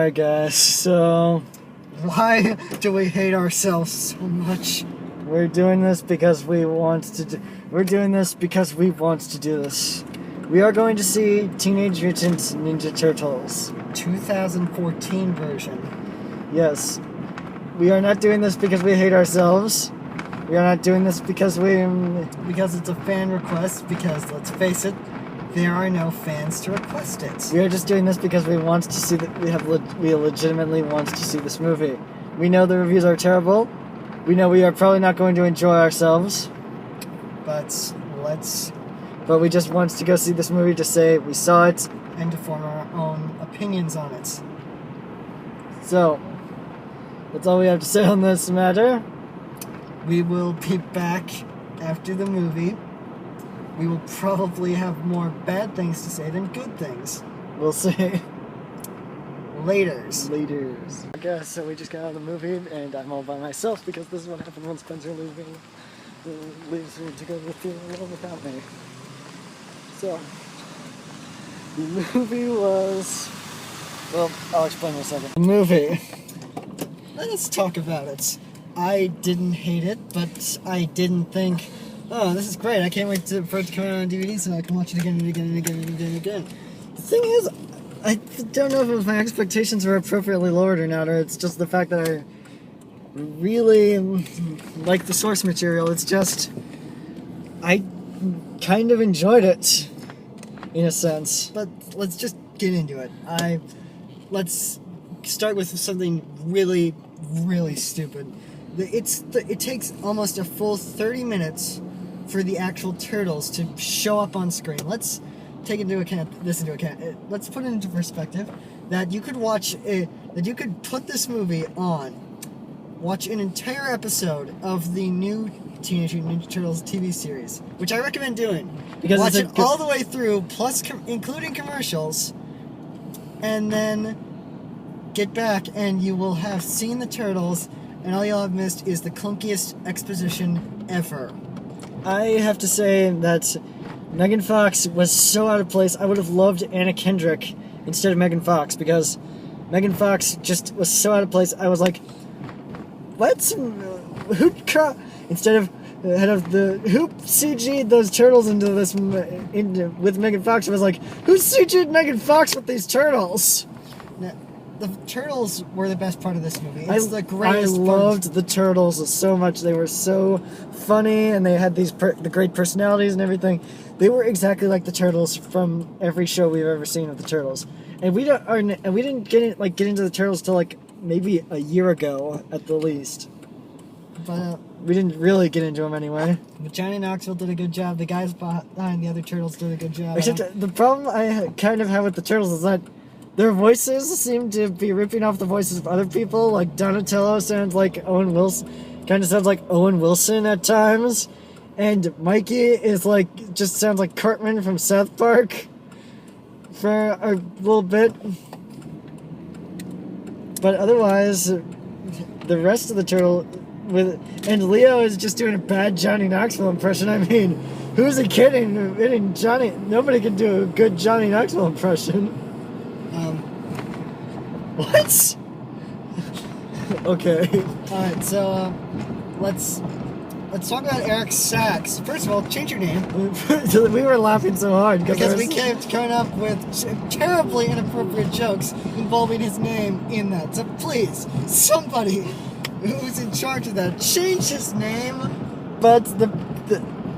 Alright guys, so why do we hate ourselves so much? we're doing this because we want to do this. We are going to see Teenage Mutant Ninja Turtles. 2014 version. Yes. We are not doing this because we hate ourselves. We are not doing this because Because it's a fan request, because, let's face it, there are no fans to request it. we are just doing this because we want to see we legitimately want to see this movie. We know the reviews are terrible. We know we are probably not going to enjoy ourselves. But we just want to go see this movie to say we saw it. And to form our own opinions on it. So, that's all we have to say on this matter. We will be back after the movie. We will probably have more bad things to say than good things. We'll see. Laters. Okay, so we just got out of the movie, and I'm all by myself because this is what happens when Spencer leaves me to go with you alone without me. So, the movie was... Well, I'll explain in a second. The movie. Let's talk about it. I didn't hate it, but I didn't think, oh, this is great. I can't wait for it to come out on DVD so I can watch it again and again and again and again and again. The thing is, I don't know if my expectations were appropriately lowered or not, or it's just the fact that I really like the source material. It's just, I kind of enjoyed it, in a sense. But let's just get into it. Let's start with something really, really stupid. It takes almost a full 30 minutes for the actual turtles to show up on screen. Let's take this into account. Let's put it into perspective that you could put this movie on, watch an entire episode of the new Teenage Mutant Ninja Turtles TV series, which I recommend doing. Because watch it all the way through, plus including commercials, and then get back and you will have seen the turtles, and all you'll have missed is the clunkiest exposition ever. I have to say that Megan Fox was so out of place. I would have loved Anna Kendrick instead of Megan Fox, because Megan Fox just was so out of place. I was like, instead of who CG'd those turtles into this with Megan Fox? I was like, who CG'd Megan Fox with these turtles? Now, the turtles were the best part of this movie. It's the greatest. I loved the turtles so much. They were so funny, and they had the great personalities and everything. They were exactly like the turtles from every show we've ever seen of the turtles. And we didn't get into the turtles till like maybe a year ago at the least. But we didn't really get into them anyway. But Johnny Knoxville did a good job. The guys behind the other turtles did a good job. Except the problem I kind of have with the turtles is that their voices seem to be ripping off the voices of other people. Like Donatello sounds like Owen Wilson, kind of sounds like Owen Wilson at times, and Mikey is just sounds like Cartman from South Park for a little bit. But otherwise, the rest of the turtle and Leo is just doing a bad Johnny Knoxville impression. I mean, who's he kidding? Johnny, nobody can do a good Johnny Knoxville impression. What? Okay. Alright, so, let's talk about Eric Sachs. First of all, change your name. We were laughing so hard because we kept coming up with terribly inappropriate jokes involving his name in that. So please, somebody who's in charge of that, change his name. But the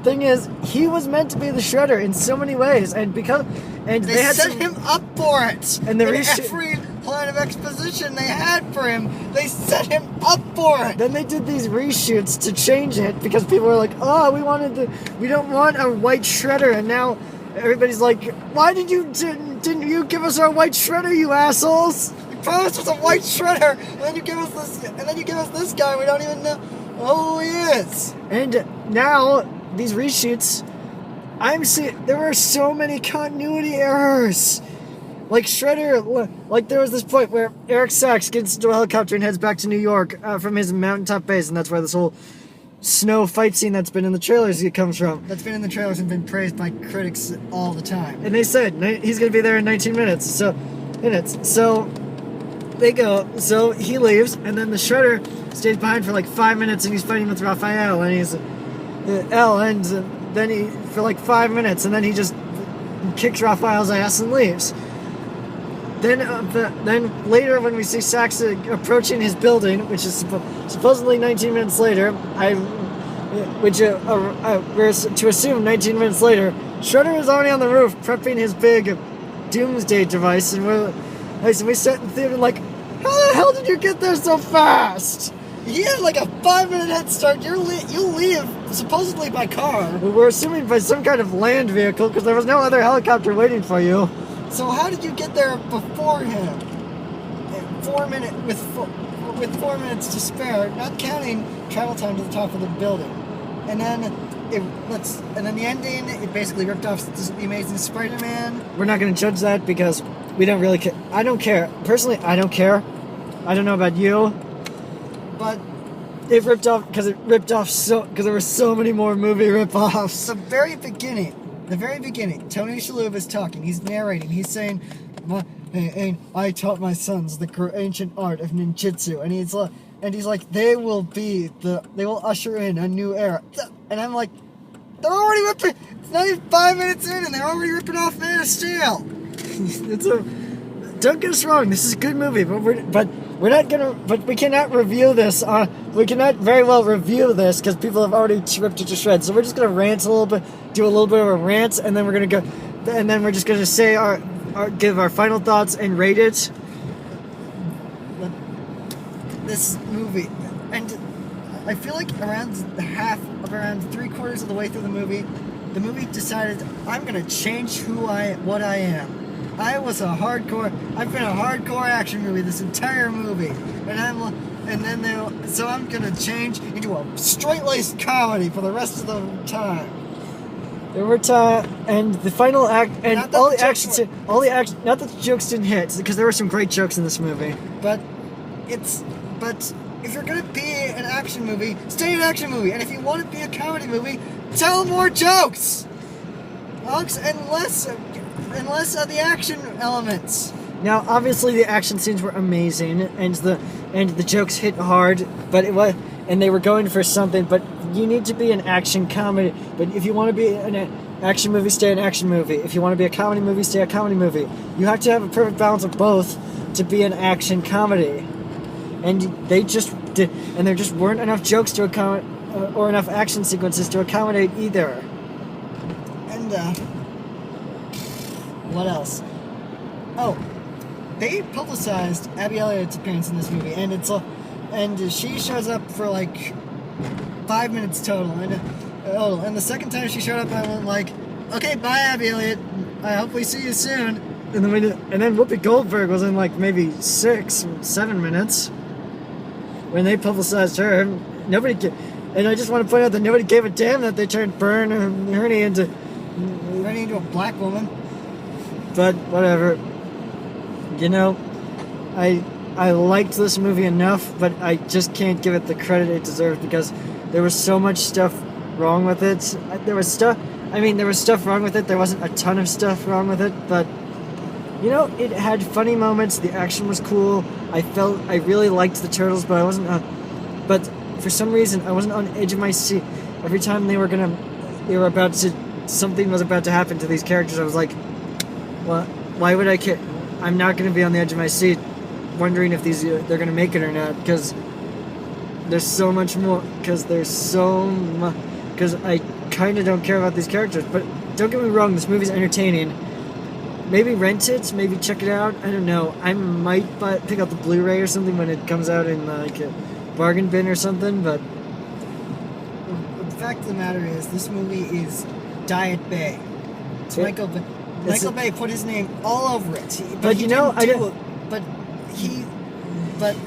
thing is, he was meant to be the Shredder in so many ways, and they had set him up for it. And every line of exposition they had for him, they set him up for it. Then they did these reshoots to change it because people were like, "Oh, we don't want a white Shredder," and now everybody's like, "Why didn't you give us our white Shredder, you assholes?" You promised us a white Shredder, and then you give us this guy. We don't even know who he is. And now these reshoots, there were so many continuity errors. Like Shredder, there was this point where Eric Sachs gets into a helicopter and heads back to New York from his mountaintop base, and that's where this whole snow fight scene that's been in the trailers comes from. That's been in the trailers and been praised by critics all the time. And they said he's going to be there in 19 minutes. So they go. So he leaves, and then the Shredder stays behind for like 5 minutes, and he's fighting with Raphael, and he's then he for like 5 minutes, and then he just kicks Raphael's ass and leaves. Then later, when we see Sax approaching his building, which is supposedly 19 minutes later, we're to assume 19 minutes later, Shredder is already on the roof prepping his big doomsday device, and we sat in the theater like, how the hell did you get there so fast? He had like a 5-minute head start. You leave supposedly by car. We were assuming by some kind of land vehicle because there was no other helicopter waiting for you. So how did you get there before him? 4 minutes with 4 minutes to spare, not counting travel time to the top of the building. And then the ending, it basically ripped off the Amazing Spider-Man. We're not going to judge that because we don't really care. I don't care. Personally, I don't care. I don't know about you. But it ripped off because there were so many more movie rip-offs. The very beginning, Tony Shalhoub is talking. He's narrating. He's saying, and I taught my sons the ancient art of ninjutsu, and he's like, they will usher in a new era. And I'm like, they're already ripping. It's not even 5 minutes in, and they're already ripping off Man of Steel. Don't get us wrong. This is a good movie, but we cannot review this. We cannot very well review this because people have already ripped it to shreds. So we're just gonna rant a little bit, do a little bit of a rant, and then we're just gonna say give our final thoughts and rate it. This movie, and I feel like around 3/4 of the way through the movie decided I'm gonna change what I am. I've been a hardcore action movie this entire movie, so I'm gonna change into a straight-laced comedy for the rest of the time. There were and the final act, and all the action. Not that the jokes didn't hit, because there were some great jokes in this movie. But if you're gonna be an action movie, stay an action movie, and if you want to be a comedy movie, tell more jokes. And less of the action elements. Now, obviously, the action scenes were amazing, and the jokes hit hard, and they were going for something. But you need to be an action comedy. But if you want to be an action movie, stay an action movie. If you want to be a comedy movie, stay a comedy movie. You have to have a perfect balance of both to be an action comedy. And there just weren't enough jokes to accommodate, or enough action sequences to accommodate either. And what else? Oh, they publicized Abby Elliott's appearance in this movie, and she shows up for like 5 minutes total. And the second time she showed up, I went like, okay, bye, Abby Elliott. I hope we see you soon. And then Whoopi Goldberg was in like maybe 6 or 7 minutes. When they publicized her, and I just want to point out that nobody gave a damn that they turned Ernie into a black woman. But whatever. I liked this movie enough, but I just can't give it the credit it deserved because there was so much stuff wrong with it. There was stuff wrong with it. There wasn't a ton of stuff wrong with it, but it had funny moments. The action was cool. I really liked the turtles, but I wasn't. But for some reason, I wasn't on the edge of my seat every time something was about to happen to these characters. I was like, "What? Why would I care? I'm not going to be on the edge of my seat, wondering if they're going to make it or not, because there's so much more. Because I kind of don't care about these characters. But don't get me wrong, this movie's entertaining." Maybe rent it, maybe check it out. I don't know. I might pick up the Blu-ray or something when it comes out in like a bargain bin or something, but the fact of the matter is, this movie is Diet Bay. Michael Bay put his name all over it. And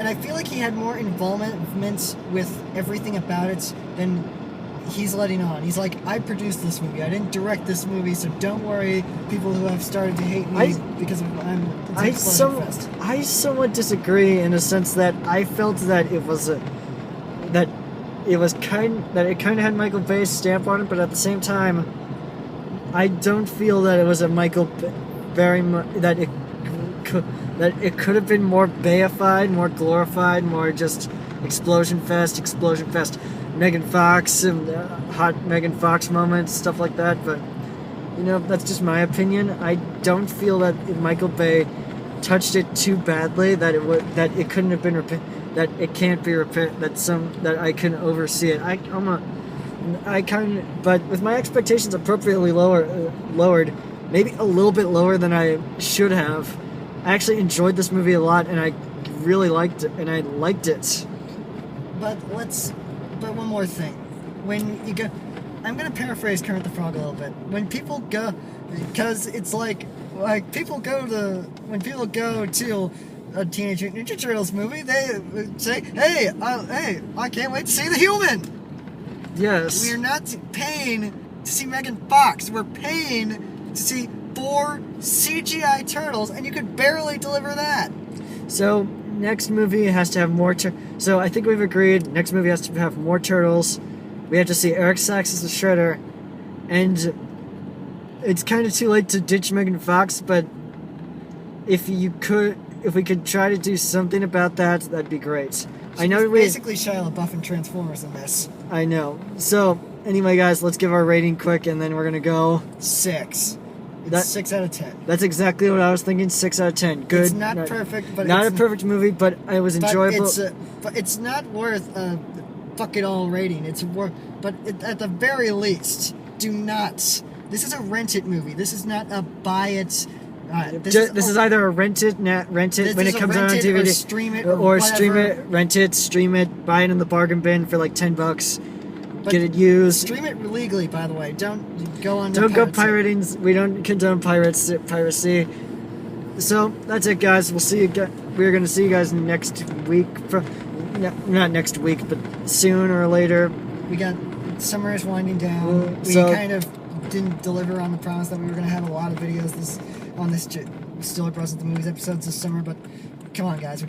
I feel like he had more involvement with everything about it than he's letting on. He's like, I produced this movie. I didn't direct this movie, so don't worry, people who have started to hate me because I somewhat disagree in a sense that I felt that it kind of had Michael Bay's stamp on it, but at the same time, I don't feel that it was a Michael very much that it that it could have been more Bayified, more glorified, more just explosion fest, Megan Fox and hot Megan Fox moments, stuff like that. But that's just my opinion. I don't feel that Michael Bay touched it too badly that it couldn't have been that it can't be that I can oversee it. But with my expectations appropriately lowered, maybe a little bit lower than I should have. I actually enjoyed this movie a lot, and I really liked it. But one more thing. When you go, I'm gonna paraphrase Kermit the Frog a little bit. When people go, because it's like people go to a Teenage Mutant Ninja Turtles movie, they say, "Hey, I can't wait to see the human." Yes. We're not paying to see Megan Fox. We're paying to see 4 CGI turtles, and you could barely deliver that. So next movie has to have more. So I think we've agreed. Next movie has to have more turtles. We have to see Eric Sachs as the Shredder, and it's kind of too late to ditch Megan Fox. But if we could try to do something about that, that'd be great. I know basically Shia LaBeouf and Transformers in this. I know. So anyway, guys, let's give our rating quick, and then we're gonna go 6. It's 6 out of 10. That's exactly what I was thinking. 6 out of 10. Good. It's not perfect, but not a perfect movie, but it was enjoyable. But it's not worth a fuck it all rating. It's worth, but at the very least, do not. This is a rent it movie. This is not a buy it. This is either a rent it when it comes out on DVD, or stream it, or stream it, rent it, stream it, buy it in the bargain bin for like $10. But get it used. Stream it legally, by the way. Don't go on. Don't go pirating. We don't condone piracy. So that's it, guys. We'll see you. We're gonna see you guys next week. Not next week, but sooner or later. We got summer is winding down. We kind of didn't deliver on the promise that we were gonna have a lot of videos on this StillerBros at the Movies episodes this summer. But come on, guys.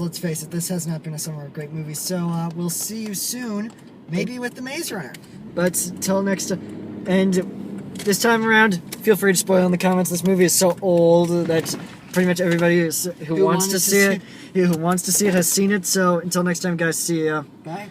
Let's face it. This has not been a summer of great movies. So we'll see you soon. Maybe with The Maze Runner. But till next time. And this time around, feel free to spoil in the comments. This movie is so old that pretty much everybody who wants to see it has seen it. So until next time, guys, see ya. Bye.